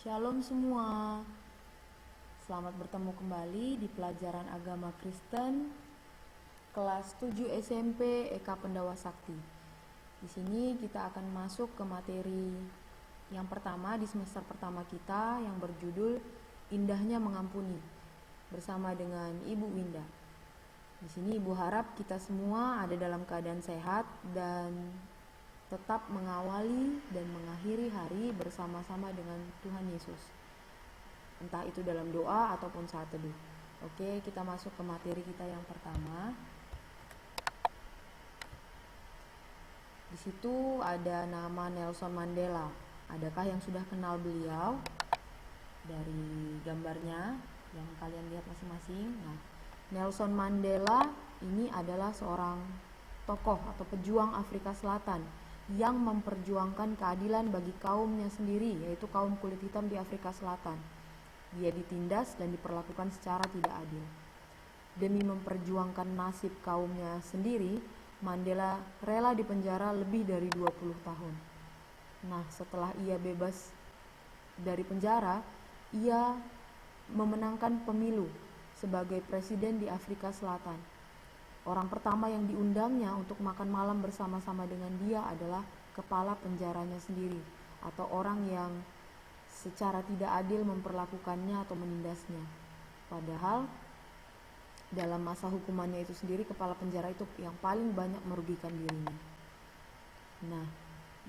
Shalom semua. Selamat bertemu kembali di pelajaran agama Kristen kelas 7 SMP Eka Pendawa Sakti. Di sini kita akan masuk ke materi yang pertama di semester pertama kita yang berjudul Indahnya Mengampuni bersama dengan Ibu Winda. Di sini Ibu harap kita semua ada dalam keadaan sehat dan tetap mengawali dan mengakhiri hari bersama-sama dengan Tuhan Yesus. Entah itu dalam doa ataupun saat teduh. Oke, kita masuk ke materi kita yang pertama. Di situ ada nama Nelson Mandela. Adakah yang sudah kenal beliau? Dari gambarnya yang kalian lihat masing-masing. Nah, Nelson Mandela ini adalah seorang tokoh atau pejuang Afrika Selatan yang memperjuangkan keadilan bagi kaumnya sendiri, yaitu kaum kulit hitam di Afrika Selatan. Dia ditindas dan diperlakukan secara tidak adil. Demi memperjuangkan nasib kaumnya sendiri, Mandela rela dipenjara lebih dari 20 tahun. Nah, setelah ia bebas dari penjara, ia memenangkan pemilu sebagai presiden di Afrika Selatan. Orang pertama yang diundangnya untuk makan malam bersama-sama dengan dia adalah kepala penjaranya sendiri, atau orang yang secara tidak adil memperlakukannya atau menindasnya. Padahal dalam masa hukumannya itu sendiri, kepala penjara itu yang paling banyak merugikan dirinya. Nah,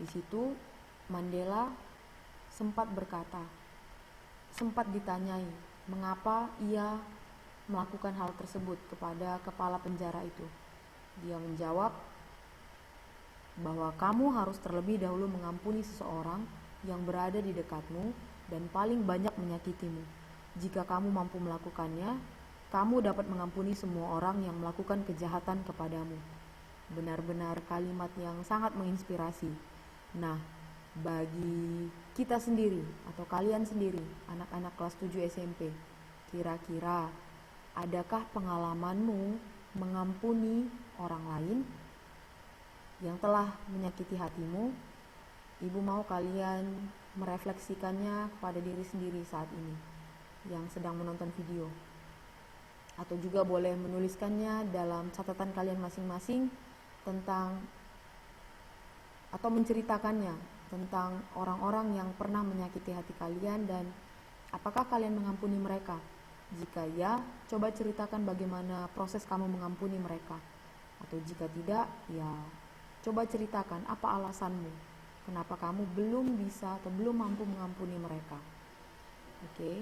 di situ Mandela sempat berkata, sempat ditanyai mengapa ia melakukan hal tersebut kepada kepala penjara itu. Dia menjawab bahwa kamu harus terlebih dahulu mengampuni seseorang yang berada di dekatmu dan paling banyak menyakitimu. Jika kamu mampu melakukannya, kamu dapat mengampuni semua orang yang melakukan kejahatan kepadamu. Benar-benar kalimat yang sangat menginspirasi. Nah, bagi kita sendiri atau kalian sendiri, anak-anak kelas 7 SMP, kira-kira adakah pengalamanmu mengampuni orang lain yang telah menyakiti hatimu? Ibu mau kalian merefleksikannya pada diri sendiri saat ini yang sedang menonton video. Atau juga boleh menuliskannya dalam catatan kalian masing-masing tentang atau menceritakannya tentang orang-orang yang pernah menyakiti hati kalian dan apakah kalian mengampuni mereka? Jika ya, coba ceritakan bagaimana proses kamu mengampuni mereka. Atau jika tidak, ya coba ceritakan apa alasanmu. Kenapa kamu belum bisa atau belum mampu mengampuni mereka. Oke.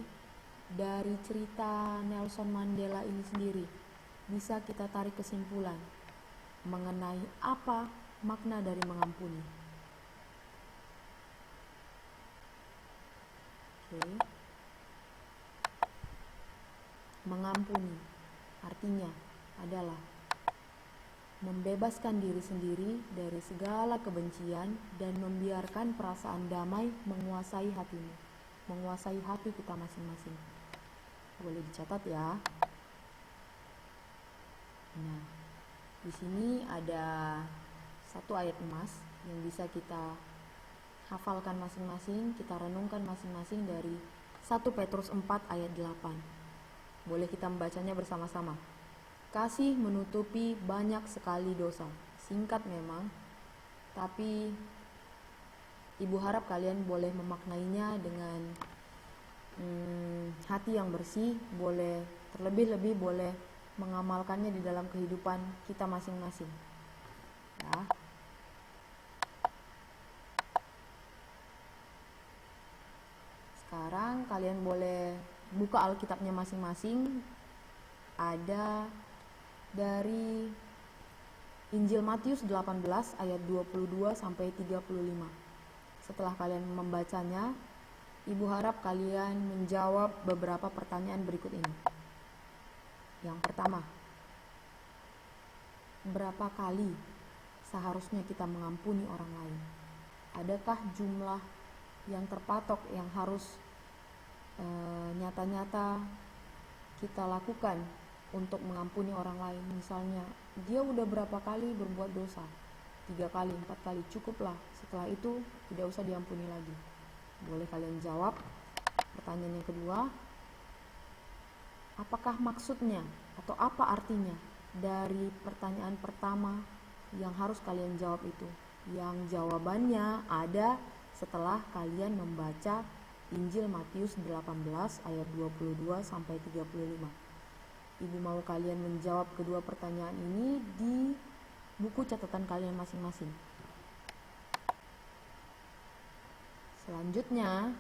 Dari cerita Nelson Mandela ini sendiri, bisa kita tarik kesimpulan mengenai apa makna dari mengampuni. Oke. Mengampuni artinya adalah membebaskan diri sendiri dari segala kebencian dan membiarkan perasaan damai menguasai hatimu, menguasai hati kita masing-masing. Boleh dicatat ya. Nah, di sini ada satu ayat emas yang bisa kita hafalkan masing-masing, kita renungkan masing-masing dari 1 Petrus 4 ayat 8. Boleh kita membacanya bersama-sama. Kasih menutupi banyak sekali dosa. Singkat memang, tapi Ibu harap kalian boleh memaknainya dengan hati yang bersih, boleh terlebih-lebih boleh mengamalkannya di dalam kehidupan kita masing-masing. Ya. Sekarang kalian boleh buka Alkitabnya masing-masing. Ada dari Injil Matius 18 ayat 22 sampai 35. Setelah kalian membacanya, Ibu harap kalian menjawab beberapa pertanyaan berikut ini. Yang pertama, berapa kali seharusnya kita mengampuni orang lain? Adakah jumlah yang terpatok yang harus nyata-nyata kita lakukan untuk mengampuni orang lain? Misalnya dia udah berapa kali berbuat dosa, 3 kali, 4 kali, cukuplah. Setelah itu tidak usah diampuni lagi. Boleh kalian jawab. Pertanyaan yang kedua, apakah maksudnya atau apa artinya dari pertanyaan pertama yang harus kalian jawab itu? Yang jawabannya ada setelah kalian membaca Injil Matius 18 ayat 22 sampai 35. Ibu mau kalian menjawab kedua pertanyaan ini di buku catatan kalian masing-masing. Selanjutnya,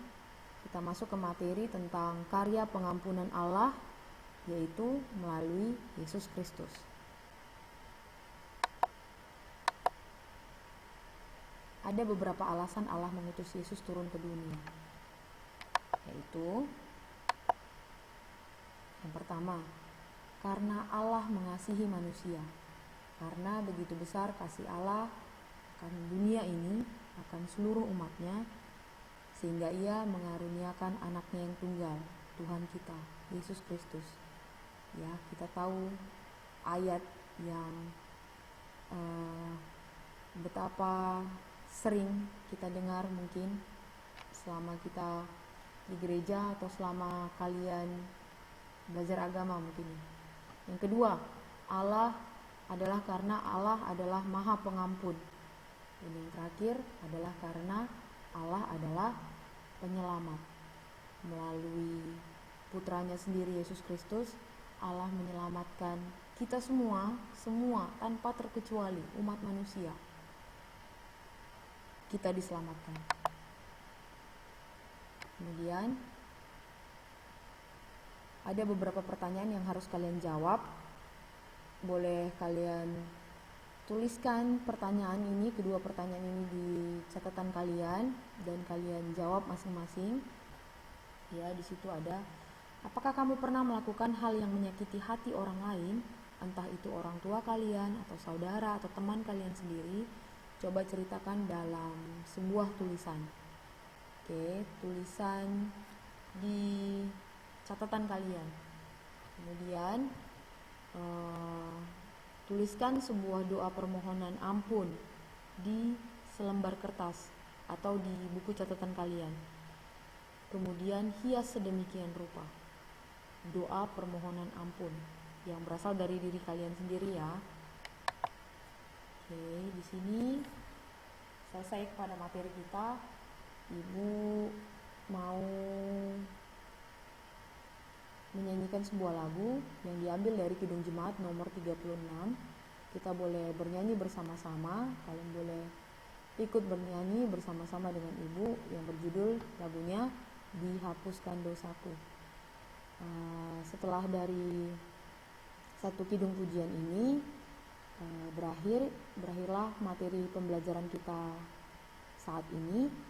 kita masuk ke materi tentang karya pengampunan Allah, yaitu melalui Yesus Kristus. Ada beberapa alasan Allah mengutus Yesus turun ke dunia, yaitu yang pertama, karena Allah mengasihi manusia. Karena begitu besar kasih Allah akan dunia ini, akan seluruh umatnya, sehingga ia mengaruniakan anaknya yang tunggal, Tuhan kita, Yesus Kristus. Ya, kita tahu ayat yang betapa sering kita dengar mungkin selama kita di gereja atau selama kalian belajar agama mungkin. Yang kedua, Allah adalah karena Allah adalah Maha Pengampun. Dan yang terakhir adalah karena Allah adalah penyelamat. Melalui putranya sendiri Yesus Kristus, Allah menyelamatkan kita semua tanpa terkecuali umat manusia. Kita diselamatkan. Kemudian ada beberapa pertanyaan yang harus kalian jawab. Boleh kalian tuliskan pertanyaan ini, kedua pertanyaan ini di catatan kalian dan kalian jawab masing-masing. Ya, di situ ada, apakah kamu pernah melakukan hal yang menyakiti hati orang lain, entah itu orang tua kalian atau saudara atau teman kalian sendiri? Coba ceritakan dalam sebuah tulisan. Oke, tulisan di catatan kalian. Kemudian tuliskan sebuah doa permohonan ampun di selembar kertas atau di buku catatan kalian. Kemudian hias sedemikian rupa doa permohonan ampun yang berasal dari diri kalian sendiri ya. Oke, di sini selesai pada materi kita. Ibu mau menyanyikan sebuah lagu yang diambil dari Kidung Jemaat nomor 36. Kita boleh bernyanyi bersama-sama. Kalian boleh ikut bernyanyi bersama-sama dengan ibu yang berjudul lagunya Dihapuskan Dosaku. Setelah dari satu kidung pujian ini berakhirlah materi pembelajaran kita saat ini.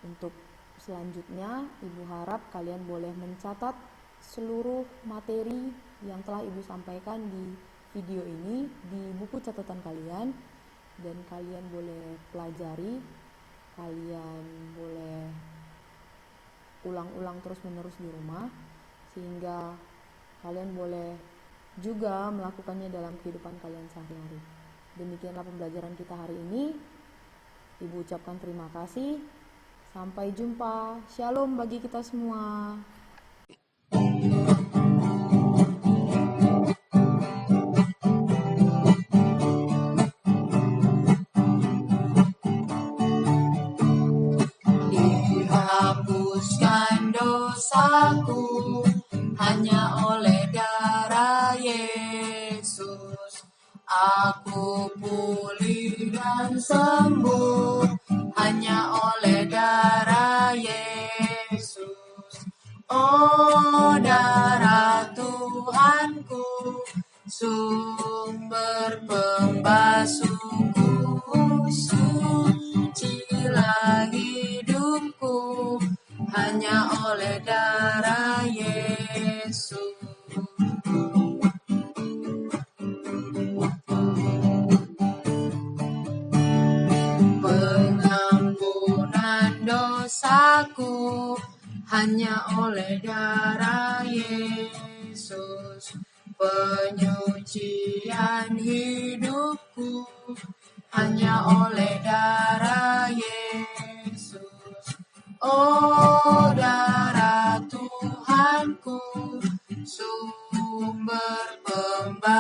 Untuk selanjutnya, ibu harap kalian boleh mencatat seluruh materi yang telah ibu sampaikan di video ini di buku catatan kalian, dan kalian boleh pelajari, kalian boleh ulang-ulang terus-menerus di rumah, sehingga kalian boleh juga melakukannya dalam kehidupan kalian sehari-hari. Demikianlah pembelajaran kita hari ini. Ibu ucapkan terima kasih. Sampai jumpa. Shalom bagi kita semua. Dihapuskan dosaku hanya oleh darah Yesus. Aku pulih dan sembuh hanya oleh darah Yesus. Oh, darah Tuhanku, sumber pembasuhku, sucilah hidupku hanya oleh darah Yesus. Pengampunan dosaku hanya oleh darah Yesus. Penyucian hidupku hanya oleh darah Yesus. Oh, darah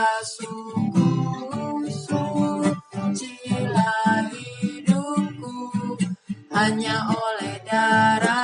basuhku, sucilah hidupku hanya oleh darah